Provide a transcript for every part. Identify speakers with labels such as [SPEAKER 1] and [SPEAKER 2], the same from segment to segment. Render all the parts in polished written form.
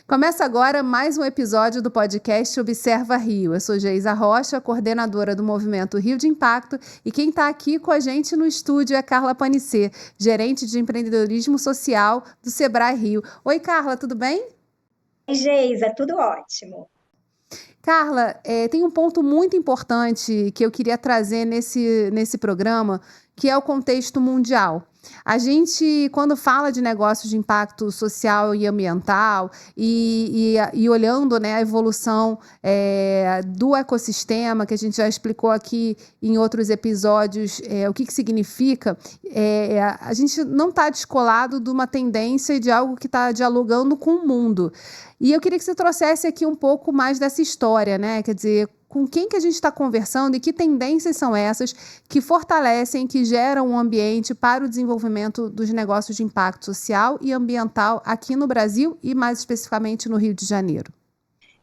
[SPEAKER 1] Começa agora mais um episódio do podcast Observa Rio. Eu sou Geisa Rocha, coordenadora do Movimento Rio de Impacto, e quem está aqui com a gente no estúdio é Carla Panicê, gerente de empreendedorismo social do Sebrae Rio. Oi, Carla, tudo bem?
[SPEAKER 2] Oi, Geisa, tudo ótimo.
[SPEAKER 1] Carla, tem um ponto muito importante que eu queria trazer nesse programa, que é o contexto mundial. A gente, quando fala de negócios de impacto social e ambiental e olhando, né, a evolução do ecossistema, que a gente já explicou aqui em outros episódios o que significa, a gente não está descolado de uma tendência e de algo que está dialogando com o mundo. E eu queria que você trouxesse aqui um pouco mais dessa história, né? Quer dizer, com quem que a gente está conversando e que tendências são essas que fortalecem, que geram um ambiente para o desenvolvimento dos negócios de impacto social e ambiental aqui no Brasil e mais especificamente no Rio de Janeiro.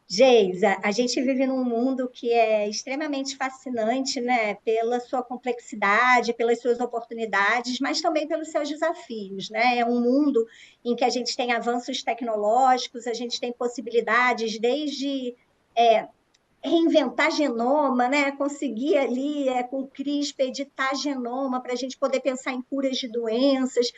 [SPEAKER 2] Geisa, a gente vive num mundo que é extremamente fascinante, né? Pela sua complexidade, pelas suas oportunidades, mas também pelos seus desafios, né? É um mundo em que a gente tem avanços tecnológicos, a gente tem possibilidades desde reinventar genoma, né? Conseguir ali, com o CRISPR, editar genoma para a gente poder pensar em curas de doenças,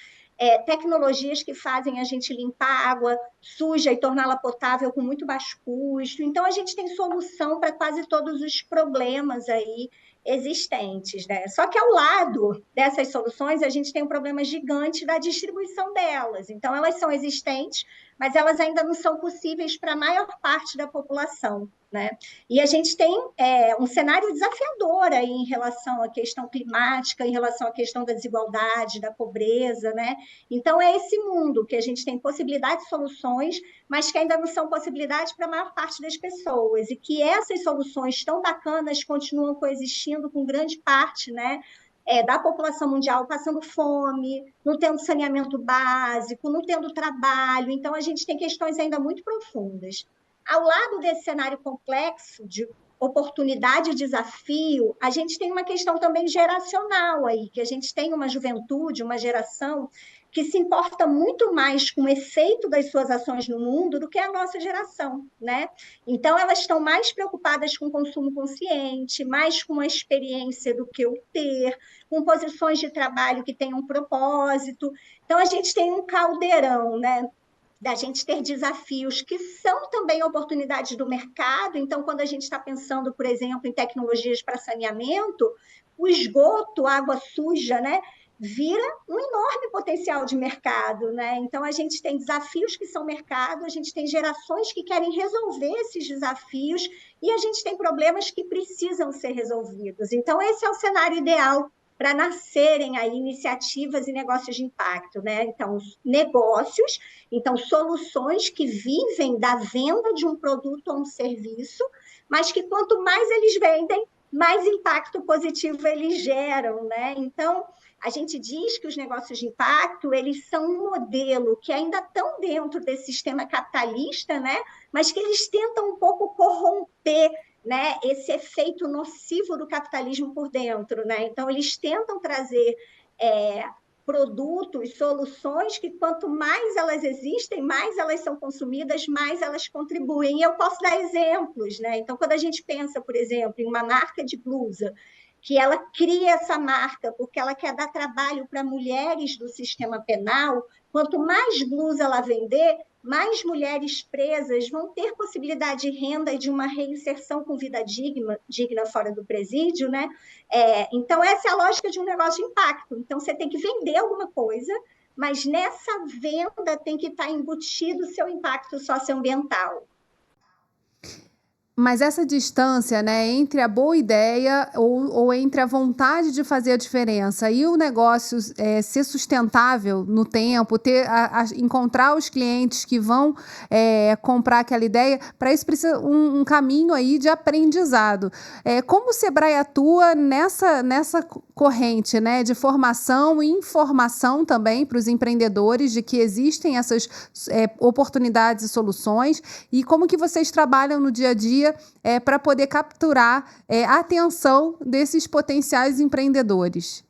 [SPEAKER 2] tecnologias que fazem a gente limpar água suja e torná-la potável com muito baixo custo. Então, a gente tem solução para quase todos os problemas aí existentes, né? Só que ao lado dessas soluções, a gente tem um problema gigante da distribuição delas. Então, elas são existentes, mas elas ainda não são possíveis para a maior parte da população, né? E a gente tem um cenário desafiador aí em relação à questão climática, em relação à questão da desigualdade, da pobreza, né? Então, é esse mundo que a gente tem possibilidades de soluções, mas que ainda não são possibilidades para a maior parte das pessoas, e que essas soluções tão bacanas continuam coexistindo com grande parte, né? Da população mundial passando fome, não tendo saneamento básico, não tendo trabalho. Então, a gente tem questões ainda muito profundas. Ao lado desse cenário complexo de oportunidade e desafio, a gente tem uma questão também geracional aí, que a gente tem uma juventude, uma geração que se importa muito mais com o efeito das suas ações no mundo do que a nossa geração, né? Então, elas estão mais preocupadas com o consumo consciente, mais com a experiência do que o ter, com posições de trabalho que tenham um propósito. Então, a gente tem um caldeirão, né? Da gente ter desafios que são também oportunidades do mercado. Então, quando a gente está pensando, por exemplo, em tecnologias para saneamento, o esgoto, a água suja, né, vira um enorme potencial de mercado, né? Então, a gente tem desafios que são mercado, a gente tem gerações que querem resolver esses desafios e a gente tem problemas que precisam ser resolvidos. Então, esse é o cenário ideal para nascerem aí iniciativas e negócios de impacto, né? Então, negócios, então soluções que vivem da venda de um produto ou um serviço, mas que quanto mais eles vendem, mais impacto positivo eles geram, né? Então, a gente diz que os negócios de impacto, eles são um modelo que ainda estão dentro desse sistema capitalista, né? Mas que eles tentam um pouco corromper, né, esse efeito nocivo do capitalismo por dentro, né? Então, eles tentam trazer produtos, soluções que quanto mais elas existem, mais elas são consumidas, mais elas contribuem. E eu posso dar exemplos, né? Então, quando a gente pensa, por exemplo, em uma marca de blusa, que ela cria essa marca porque ela quer dar trabalho para mulheres do sistema penal, quanto mais blusa ela vender, mais mulheres presas vão ter possibilidade de renda e de uma reinserção com vida digna fora do presídio, né? Então, essa é a lógica de um negócio de impacto. Então, você tem que vender alguma coisa, mas nessa venda tem que estar embutido o seu impacto socioambiental.
[SPEAKER 1] Mas essa distância, né, entre a boa ideia ou entre a vontade de fazer a diferença e o negócio ser sustentável no tempo, encontrar os clientes que vão comprar aquela ideia, para isso precisa um caminho aí de aprendizado. Como o Sebrae atua nessa corrente, né, de formação e informação também para os empreendedores de que existem essas oportunidades e soluções, e como que vocês trabalham no dia a dia para poder capturar a atenção desses potenciais empreendedores?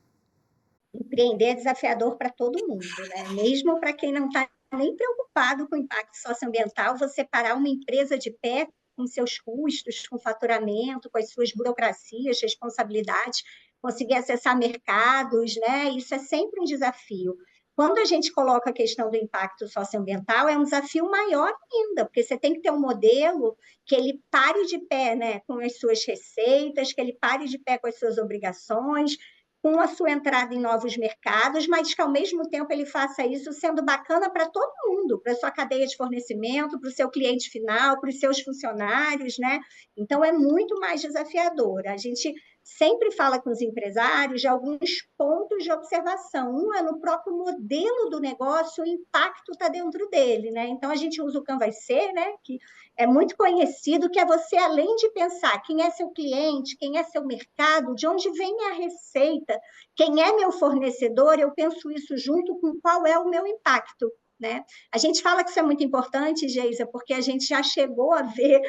[SPEAKER 2] Empreender é desafiador para todo mundo, né? Mesmo para quem não está nem preocupado com o impacto socioambiental, você parar uma empresa de pé com seus custos, com faturamento, com as suas burocracias, responsabilidades, conseguir acessar mercados, né? Isso é sempre um desafio. Quando a gente coloca a questão do impacto socioambiental, é um desafio maior ainda, porque você tem que ter um modelo que ele pare de pé, né, com as suas receitas, que ele pare de pé com as suas obrigações, com a sua entrada em novos mercados, mas que ao mesmo tempo ele faça isso sendo bacana para todo mundo, para a sua cadeia de fornecimento, para o seu cliente final, para os seus funcionários, né? Então é muito mais desafiador. A gente sempre fala com os empresários de alguns pontos de observação. Um é no próprio modelo do negócio, o impacto está dentro dele, né? Então a gente usa o Canvas C, né? Que é muito conhecido, que é você, além de pensar quem é seu cliente, quem é seu mercado, de onde vem a receita, quem é meu fornecedor, eu penso isso junto com qual é o meu impacto, né? A gente fala que isso é muito importante, Geisa, porque a gente já chegou a ver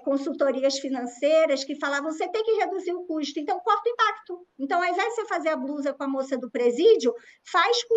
[SPEAKER 2] consultorias financeiras que falavam você tem que reduzir o custo, então corta o impacto. Então, ao invés de você fazer a blusa com a moça do presídio, faz com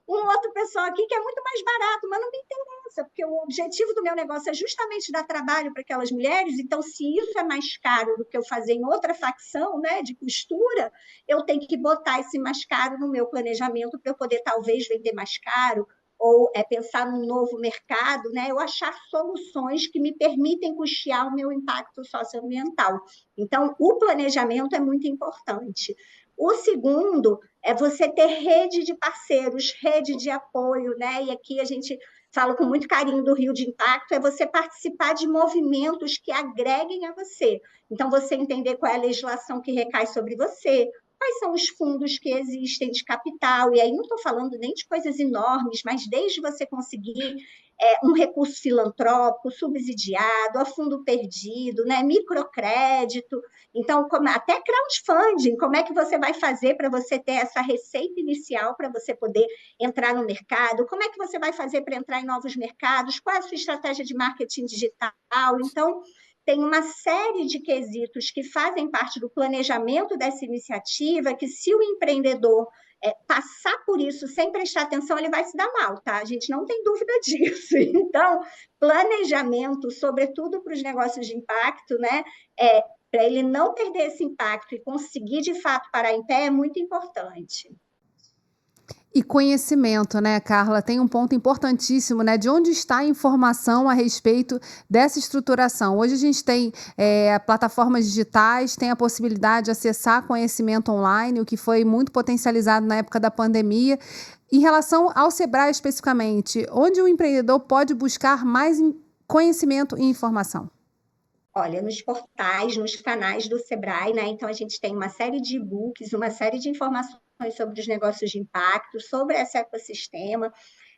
[SPEAKER 2] um outro pessoal aqui que é muito mais barato, mas não me interessa, porque o objetivo do meu negócio é justamente dar trabalho para aquelas mulheres, então se isso é mais caro do que eu fazer em outra facção, né, de costura, eu tenho que botar esse mais caro no meu planejamento para eu poder talvez vender mais caro, ou pensar num novo mercado, né? Eu achar soluções que me permitem custear o meu impacto socioambiental. Então, o planejamento é muito importante. O segundo é você ter rede de parceiros, rede de apoio, né? E aqui a gente fala com muito carinho do Rio de Impacto, é você participar de movimentos que agreguem a você. Então, você entender qual é a legislação que recai sobre você, quais são os fundos que existem de capital, e aí não estou falando nem de coisas enormes, mas desde você conseguir um recurso filantrópico, subsidiado, a fundo perdido, né, microcrédito, então até crowdfunding, como é que você vai fazer para você ter essa receita inicial para você poder entrar no mercado, como é que você vai fazer para entrar em novos mercados, qual é a sua estratégia de marketing digital, então tem uma série de quesitos que fazem parte do planejamento dessa iniciativa, que se o empreendedor passar por isso sem prestar atenção, ele vai se dar mal, tá? A gente não tem dúvida disso. Então, planejamento, sobretudo para os negócios de impacto, né? Para ele não perder esse impacto e conseguir, de fato, parar em pé, é muito importante.
[SPEAKER 1] E conhecimento, né, Carla? Tem um ponto importantíssimo, né? De onde está a informação a respeito dessa estruturação? Hoje a gente tem plataformas digitais, tem a possibilidade de acessar conhecimento online, o que foi muito potencializado na época da pandemia. Em relação ao Sebrae especificamente, onde o empreendedor pode buscar mais conhecimento e informação?
[SPEAKER 2] Olha, nos portais, nos canais do Sebrae, né? Então, a gente tem uma série de e-books, uma série de informações sobre os negócios de impacto, sobre esse ecossistema.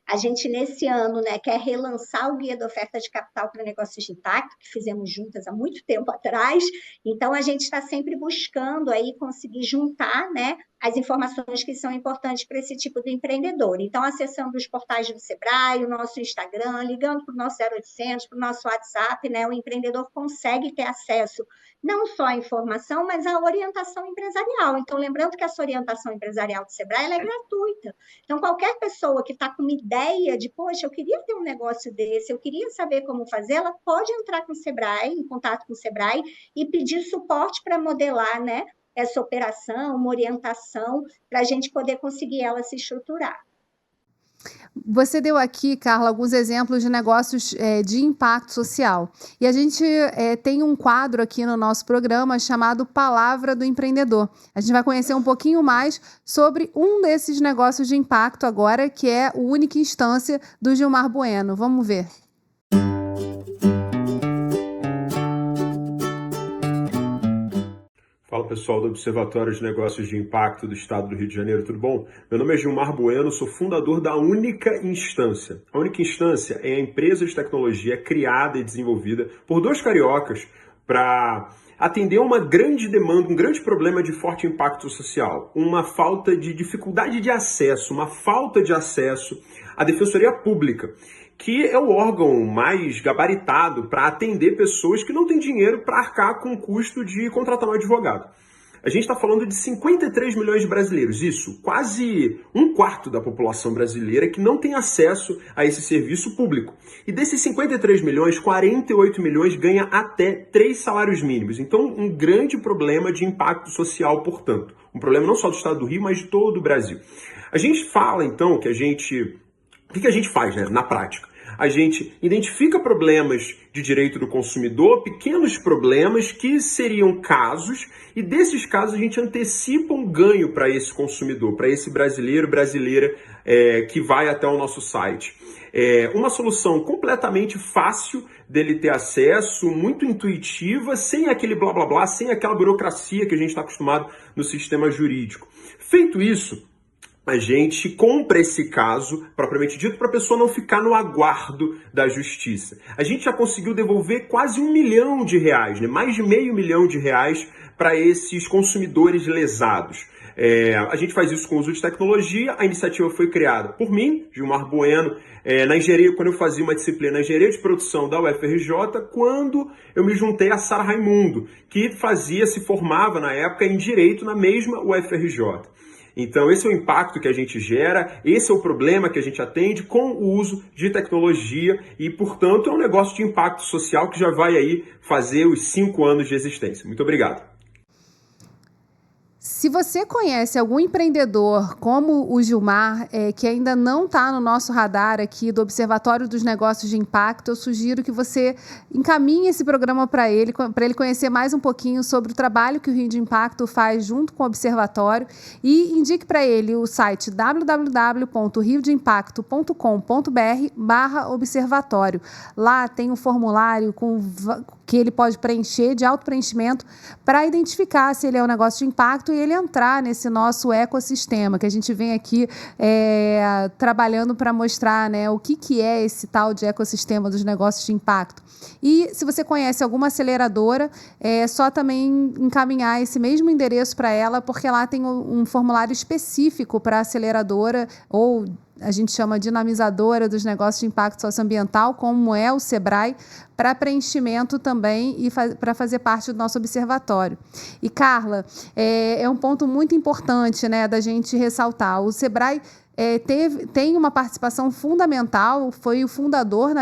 [SPEAKER 2] A gente, nesse ano, né, quer relançar o Guia da Oferta de Capital para Negócios de Impacto, que fizemos juntas há muito tempo atrás. Então, a gente está sempre buscando aí conseguir juntar, né, as informações que são importantes para esse tipo de empreendedor. Então, acessando os portais do Sebrae, o nosso Instagram, ligando para o nosso 0800, para o nosso WhatsApp, né, o empreendedor consegue ter acesso não só à informação, mas à orientação empresarial. Então, lembrando que essa orientação empresarial do Sebrae ela é gratuita. Então, qualquer pessoa que está com uma ideia de, poxa, eu queria ter um negócio desse, eu queria saber como fazer, ela pode entrar com o Sebrae, em contato com o Sebrae, e pedir suporte para modelar, né, essa operação, uma orientação, para a gente poder conseguir ela se estruturar.
[SPEAKER 1] Você deu aqui, Carla, alguns exemplos de negócios de impacto social. E a gente tem um quadro aqui no nosso programa chamado Palavra do Empreendedor. A gente vai conhecer um pouquinho mais sobre um desses negócios de impacto agora, que é o Única Instância, do Gilmar Bueno. Vamos ver.
[SPEAKER 3] Fala pessoal do Observatório de Negócios de Impacto do Estado do Rio de Janeiro, tudo bom? Meu nome é Gilmar Bueno, sou fundador da Única Instância. A Única Instância é a empresa de tecnologia criada e desenvolvida por dois cariocas para atender uma grande demanda, um grande problema de forte impacto social, uma falta de dificuldade de acesso, uma falta de acesso à defensoria pública, que é o órgão mais gabaritado para atender pessoas que não têm dinheiro para arcar com o custo de contratar um advogado. A gente está falando de 53 milhões de brasileiros, isso, quase um quarto da população brasileira que não tem acesso a esse serviço público. E desses 53 milhões, 48 milhões ganha até 3 salários mínimos. Então, um grande problema de impacto social, portanto. Um problema não só do estado do Rio, mas de todo o Brasil. A gente fala, então, que a gente... O que a gente faz, né, na prática? A gente identifica problemas de direito do consumidor, pequenos problemas que seriam casos, e desses casos a gente antecipa um ganho para esse consumidor, para esse brasileiro, brasileira que vai até o nosso site. Uma solução completamente fácil dele ter acesso, muito intuitiva, sem aquele blá blá blá, sem aquela burocracia que a gente está acostumado no sistema jurídico. Feito isso, a gente compra esse caso, propriamente dito, para a pessoa não ficar no aguardo da justiça. A gente já conseguiu devolver quase R$1 milhão, né? Mais de R$500 mil para esses consumidores lesados. A gente faz isso com o uso de tecnologia. A iniciativa foi criada por mim, Gilmar Bueno, na engenharia, quando eu fazia uma disciplina na engenharia de produção da UFRJ, quando eu me juntei a Sara Raimundo, que se formava na época em Direito na mesma UFRJ. Então, esse é o impacto que a gente gera, esse é o problema que a gente atende com o uso de tecnologia e, portanto, é um negócio de impacto social que já vai aí fazer os 5 anos de existência. Muito obrigado.
[SPEAKER 1] Se você conhece algum empreendedor como o Gilmar, que ainda não está no nosso radar aqui do Observatório dos Negócios de Impacto, eu sugiro que você encaminhe esse programa para ele conhecer mais um pouquinho sobre o trabalho que o Rio de Impacto faz junto com o Observatório e indique para ele o site www.riodeimpacto.com.br/observatório. Lá tem um formulário que ele pode preencher de autopreenchimento para identificar se ele é um negócio de impacto e ele entrar nesse nosso ecossistema, que a gente vem aqui trabalhando para mostrar, né, o que é esse tal de ecossistema dos negócios de impacto. E se você conhece alguma aceleradora, é só também encaminhar esse mesmo endereço para ela, porque lá tem um formulário específico para a aceleradora ou a gente chama dinamizadora dos negócios de impacto socioambiental, como é o Sebrae, para preenchimento também e para fazer parte do nosso observatório. E, Carla, é um ponto muito importante, né, da gente ressaltar. O Sebrae tem uma participação fundamental, foi o fundador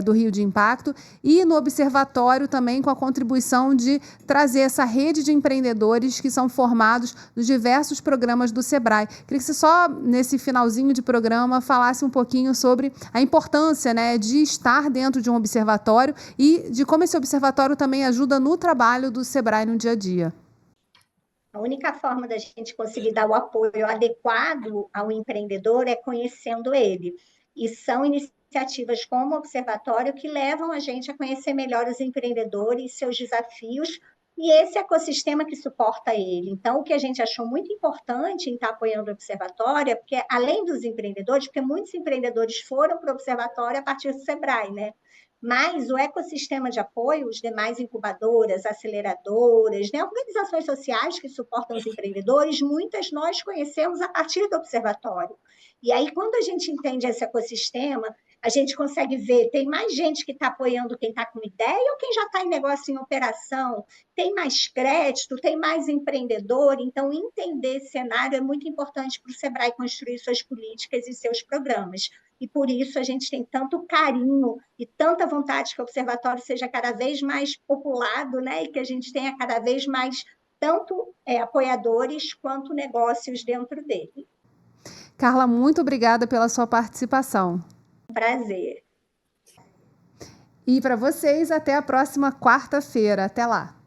[SPEAKER 1] do Rio de Impacto e no Observatório também com a contribuição de trazer essa rede de empreendedores que são formados nos diversos programas do Sebrae. Queria que você só, nesse finalzinho de programa, falasse um pouquinho sobre a importância, né, de estar dentro de um observatório e de como esse observatório também ajuda no trabalho do Sebrae no dia a dia.
[SPEAKER 2] A única forma da gente conseguir dar o apoio adequado ao empreendedor é conhecendo ele. E são iniciativas como o Observatório que levam a gente a conhecer melhor os empreendedores, seus desafios e esse ecossistema que suporta ele. Então, o que a gente achou muito importante em estar apoiando o Observatório é porque, além dos empreendedores, porque muitos empreendedores foram para o Observatório a partir do Sebrae, né? Mas o ecossistema de apoio, os demais incubadoras, aceleradoras, né, organizações sociais que suportam os empreendedores, muitas nós conhecemos a partir do Observatório. E aí, quando a gente entende esse ecossistema, a gente consegue ver, tem mais gente que está apoiando quem está com ideia ou quem já está em negócio em operação, tem mais crédito, tem mais empreendedor, então entender esse cenário é muito importante para o Sebrae construir suas políticas e seus programas. E por isso a gente tem tanto carinho e tanta vontade que o Observatório seja cada vez mais populado, né? E que a gente tenha cada vez mais tanto apoiadores quanto negócios dentro dele.
[SPEAKER 1] Carla, muito obrigada pela sua participação.
[SPEAKER 2] Prazer.
[SPEAKER 1] E para vocês, até a próxima quarta-feira. Até lá.